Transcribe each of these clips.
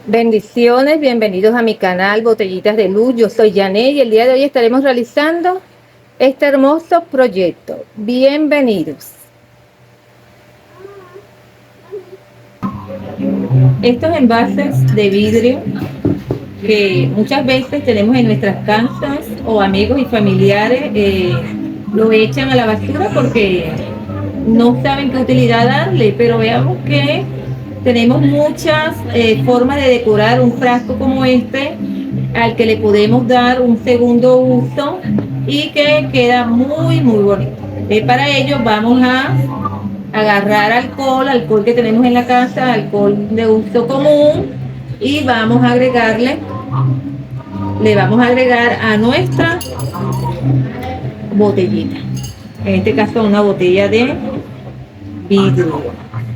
Bendiciones, bienvenidos a mi canal Botellitas de Luz. Yo soy Janet y el día de hoy estaremos realizando este hermoso proyecto. Bienvenidos. Estos envases de vidrio que muchas veces tenemos en nuestras casas o amigos y familiares lo echan a la basura porque no saben qué utilidad darle, pero veamos que tenemos muchas formas de decorar un frasco como este al que le podemos dar un segundo uso y que queda muy bonito. Para ello vamos a agarrar alcohol que tenemos en la casa, alcohol de uso común, y vamos a agregarle, le vamos a agregar a nuestra botellita, en este caso una botella de vidrio.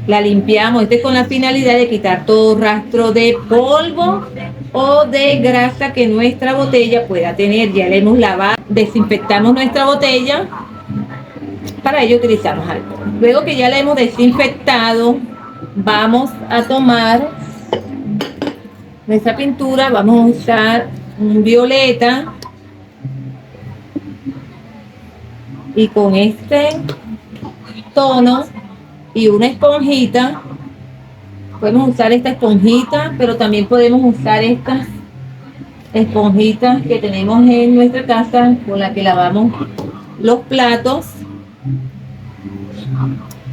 La limpiamos, con la finalidad de quitar todo rastro de polvo o de grasa que nuestra botella pueda tener. Ya la hemos lavado, desinfectamos nuestra botella. Para ello utilizamos alcohol. Luego que ya la hemos desinfectado, vamos a tomar nuestra pintura. Vamos a usar un violeta, y con este tono y una esponjita, podemos usar esta esponjita, pero también podemos usar estas esponjitas que tenemos en nuestra casa con la que lavamos los platos.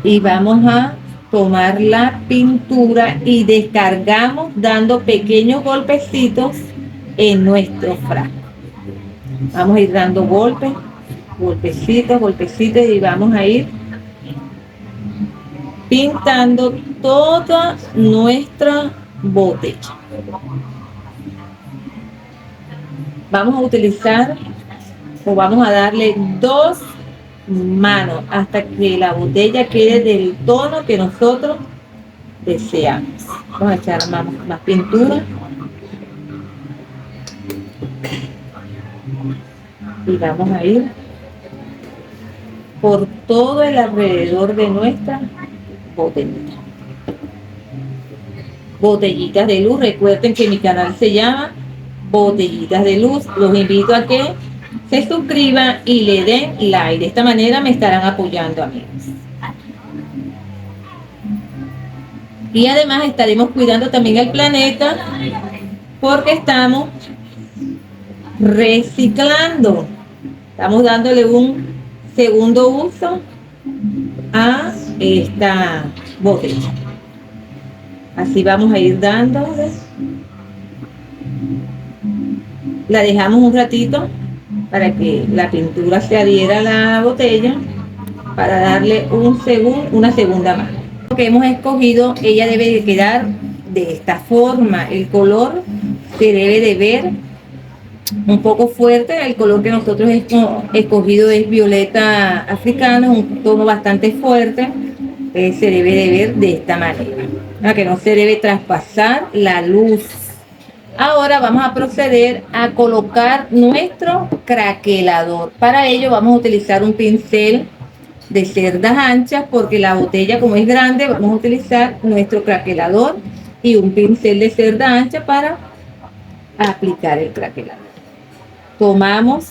Y vamos a tomar la pintura y descargamos dando pequeños golpecitos en nuestro frasco. Vamos a ir dando golpes, golpecitos, y vamos a ir pintando toda nuestra botella. Vamos a utilizar o vamos a darle 2 manos hasta que la botella quede del tono que nosotros deseamos. Vamos a echar más pintura y vamos a ir por todo el alrededor de nuestra botellita. Botellitas de Luz. Recuerden que mi canal se llama Botellitas de Luz. Los invito a que se suscriban y le den like. De esta manera me estarán apoyando, amigos. Y además estaremos cuidando también el planeta, porque estamos reciclando. Estamos dándole un segundo uso a esta botella. Así vamos a ir dándole. La dejamos un ratito para que la pintura se adhiera a la botella, para darle una segunda mano. Lo que hemos escogido, ella debe de quedar de esta forma. El color se debe de ver un poco fuerte. El color que nosotros hemos escogido es violeta africano, un tono bastante fuerte. Se debe de ver de esta manera, que no se debe traspasar la luz. Ahora vamos a proceder a colocar nuestro craquelador. Para ello vamos a utilizar un pincel de cerdas anchas, porque la botella, como es grande, vamos a utilizar nuestro craquelador y un pincel de cerda ancha para aplicar el craquelador. Tomamos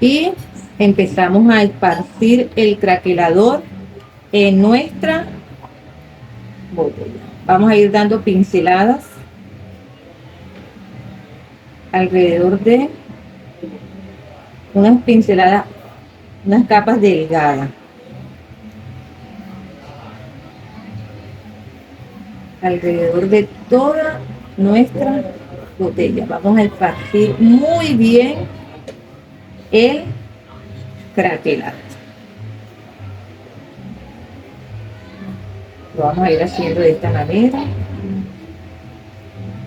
y empezamos a esparcir el craquelador en nuestra botella. Vamos a ir dando pinceladas alrededor de unas pinceladas, unas capas delgadas, alrededor de toda nuestra botella. Vamos a esparcir muy bien el craquelado. Lo vamos a ir haciendo de esta manera,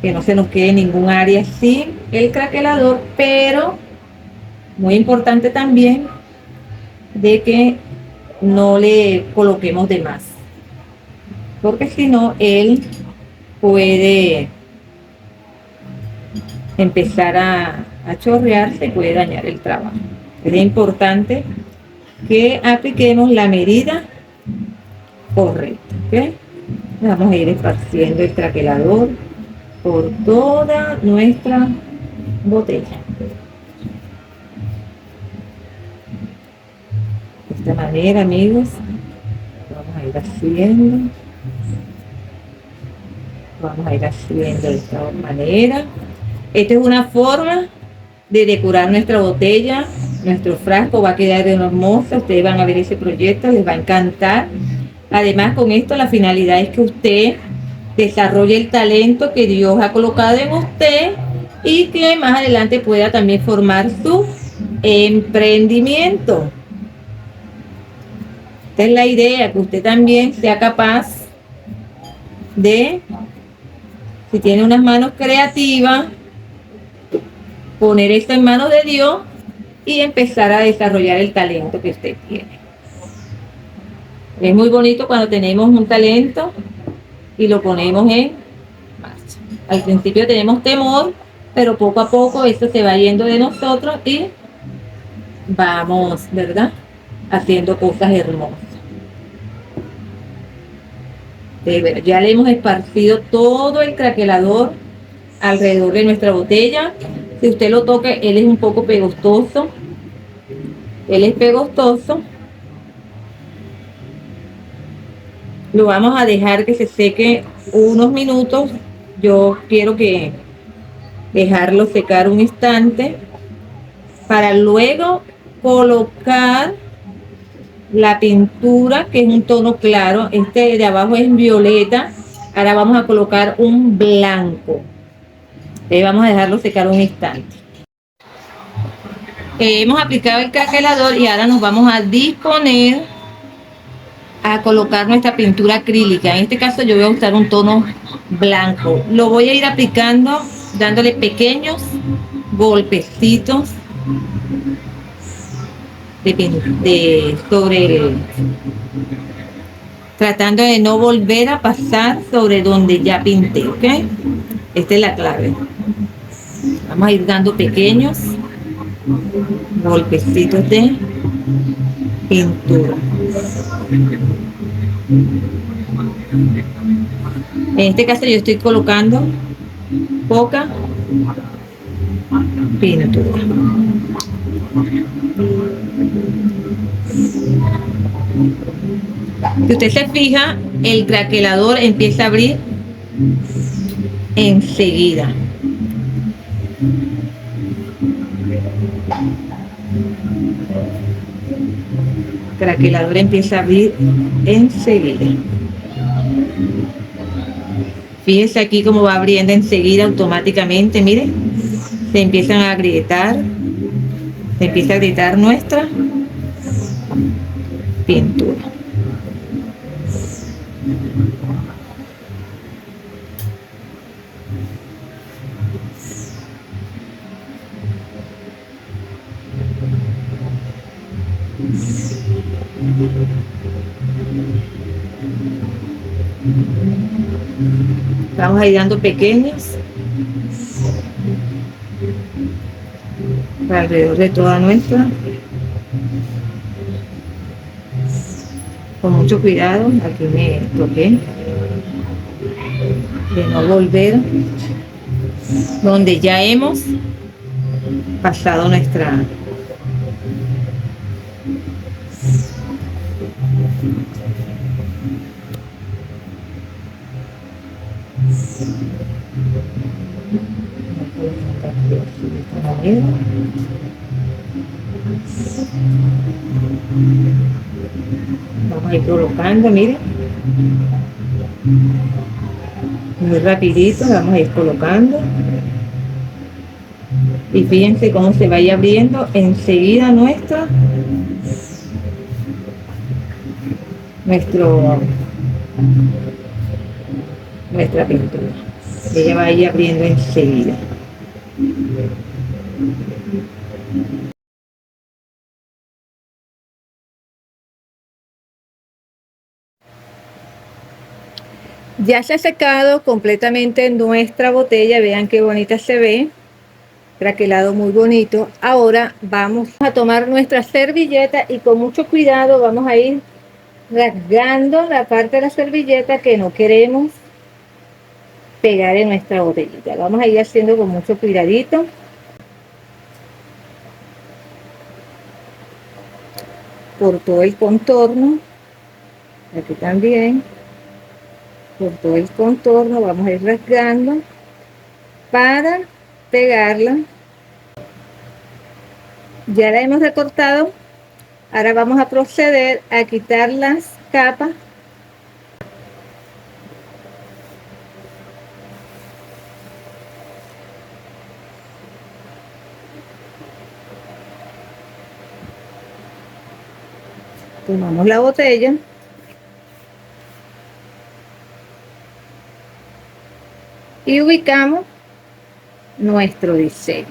que no se nos quede ningún área sin el craquelador, pero muy importante también de que no le coloquemos de más, porque si no, él puede empezar a chorrear, se puede dañar el trabajo. Es importante que apliquemos la medida correcta, ¿okay? Vamos a ir esparciendo el craquelador por toda nuestra botella. De esta manera, amigos, vamos a ir haciendo. Vamos a ir haciendo de esta manera. Esta es una forma de decorar nuestra botella. Nuestro frasco va a quedar hermoso. Ustedes van a ver ese proyecto, les va a encantar. Además, con esto la finalidad es que usted desarrolle el talento que Dios ha colocado en usted y que más adelante pueda también formar su emprendimiento. Esta es la idea, que usted también sea capaz de, si tiene unas manos creativas, poner esto en manos de Dios y empezar a desarrollar el talento que usted tiene. Es muy bonito cuando tenemos un talento y lo ponemos en marcha. Al principio tenemos temor, pero poco a poco esto se va yendo de nosotros y vamos, ¿verdad?, haciendo cosas hermosas. Ya le hemos esparcido todo el craquelador alrededor de nuestra botella. Si usted lo toca, él es un poco pegostoso. Él es pegostoso. Lo vamos a dejar que se seque unos minutos. Yo quiero que dejarlo secar un instante para luego colocar la pintura, que es un tono claro. Este de abajo es violeta. Ahora vamos a colocar un blanco. Vamos a dejarlo secar un instante. Hemos aplicado el craquelador y ahora nos vamos a disponer a colocar nuestra pintura acrílica. En este caso yo voy a usar un tono blanco. Lo voy a ir aplicando dándole pequeños golpecitos sobre el, tratando de no volver a pasar sobre donde ya pinté, ¿ok? Esta es la clave. Vamos a ir dando pequeños golpecitos de pintura. En este caso yo estoy colocando poca pintura. Si usted se fija, el craquelador empieza a abrir enseguida. El craquelador empieza a abrir enseguida. Fíjese aquí cómo va abriendo enseguida automáticamente, mire, se empiezan a agrietar, se empieza a agrietar nuestra pintura. Vamos a ir dando pequeños alrededor de toda nuestra, con mucho cuidado. Aquí me toqué de no volver donde ya hemos pasado nuestra vamos a ir colocando, miren, muy rapidito, vamos a ir colocando y fíjense cómo se vaya abriendo enseguida nuestra pintura. Ella va a ir abriendo enseguida. Ya se ha secado completamente nuestra botella. Vean qué bonita se ve, craquelado muy bonito. Ahora vamos a tomar nuestra servilleta y con mucho cuidado vamos a ir rasgando la parte de la servilleta que no queremos pegar en nuestra botellita. Vamos a ir haciendo con mucho cuidadito. Por todo el contorno. Aquí también. Por todo el contorno vamos a ir rasgando para pegarla. Ya la hemos recortado. Ahora vamos a proceder a quitar las capas. Tomamos la botella y ubicamos nuestro diseño.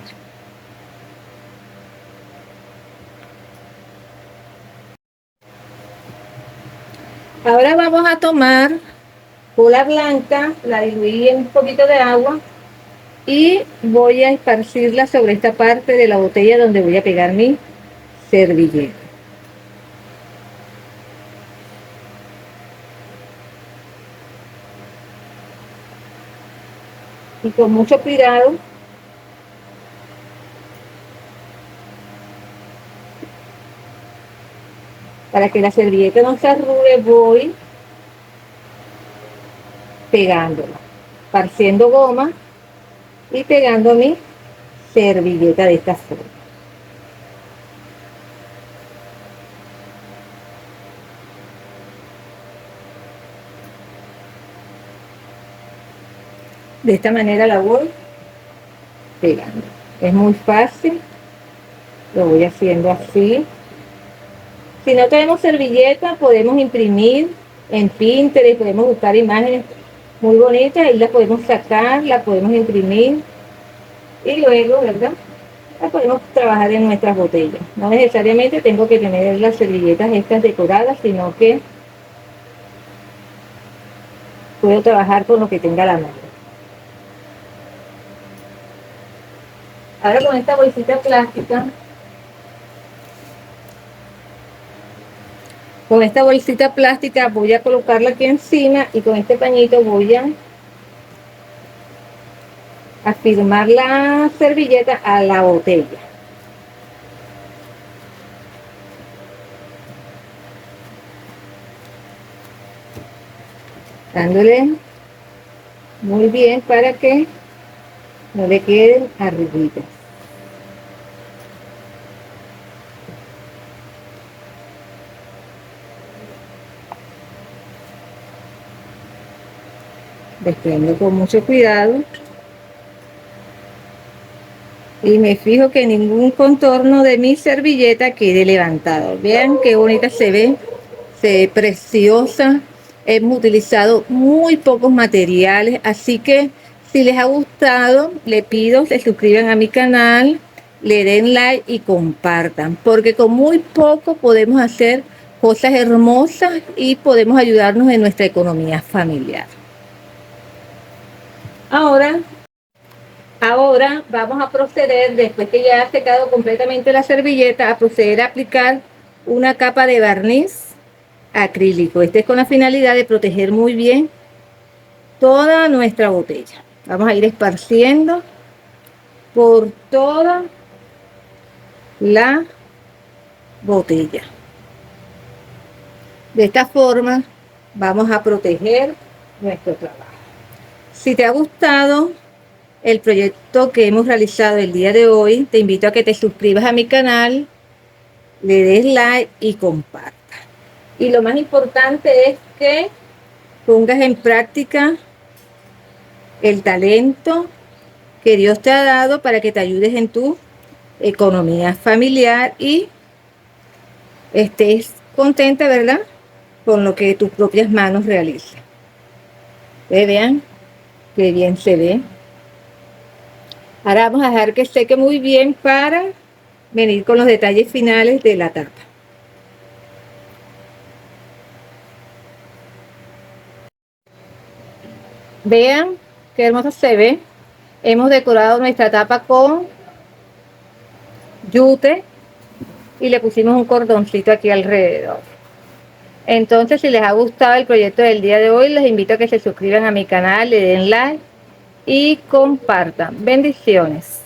Ahora vamos a tomar cola blanca, la diluí en un poquito de agua y voy a esparcirla sobre esta parte de la botella donde voy a pegar mi servilleta. Y con mucho cuidado para que la servilleta no se arrugue, voy pegándola, esparciendo goma y pegando mi servilleta de esta forma. De esta manera la voy pegando. Es muy fácil, lo voy haciendo así. Si no tenemos servilleta, podemos imprimir en Pinterest, podemos buscar imágenes muy bonitas y las podemos sacar, las podemos imprimir y luego, ¿verdad? Las podemos trabajar en nuestras botellas. No necesariamente tengo que tener las servilletas estas decoradas, sino que puedo trabajar con lo que tenga a la mano. Ahora con esta bolsita plástica, voy a colocarla aquí encima y con este pañito voy a afirmar la servilleta a la botella. Dándole muy bien para que no le queden arruguitas. Desprendo con mucho cuidado y me fijo que ningún contorno de mi servilleta quede levantado. Vean qué bonita se ve preciosa. Hemos utilizado muy pocos materiales, así que si les ha gustado, les pido que se suscriban a mi canal, le den like y compartan, porque con muy poco podemos hacer cosas hermosas y podemos ayudarnos en nuestra economía familiar. Ahora vamos a proceder, después que ya ha secado completamente la servilleta, a proceder a aplicar una capa de barniz acrílico. Este es con la finalidad de proteger muy bien toda nuestra botella. Vamos a ir esparciendo por toda la botella. De esta forma vamos a proteger nuestro trabajo. Si te ha gustado el proyecto que hemos realizado el día de hoy, te invito a que te suscribas a mi canal, le des like y compartas. Y lo más importante es que pongas en práctica el talento que Dios te ha dado para que te ayudes en tu economía familiar y estés contenta, ¿verdad?, con lo que tus propias manos realizan. Vean qué bien se ve. Ahora vamos a dejar que seque muy bien para venir con los detalles finales de la tapa. Vean qué hermoso se ve. Hemos decorado nuestra tapa con yute y le pusimos un cordoncito aquí alrededor. Entonces, si les ha gustado el proyecto del día de hoy, les invito a que se suscriban a mi canal, le den like y compartan. Bendiciones.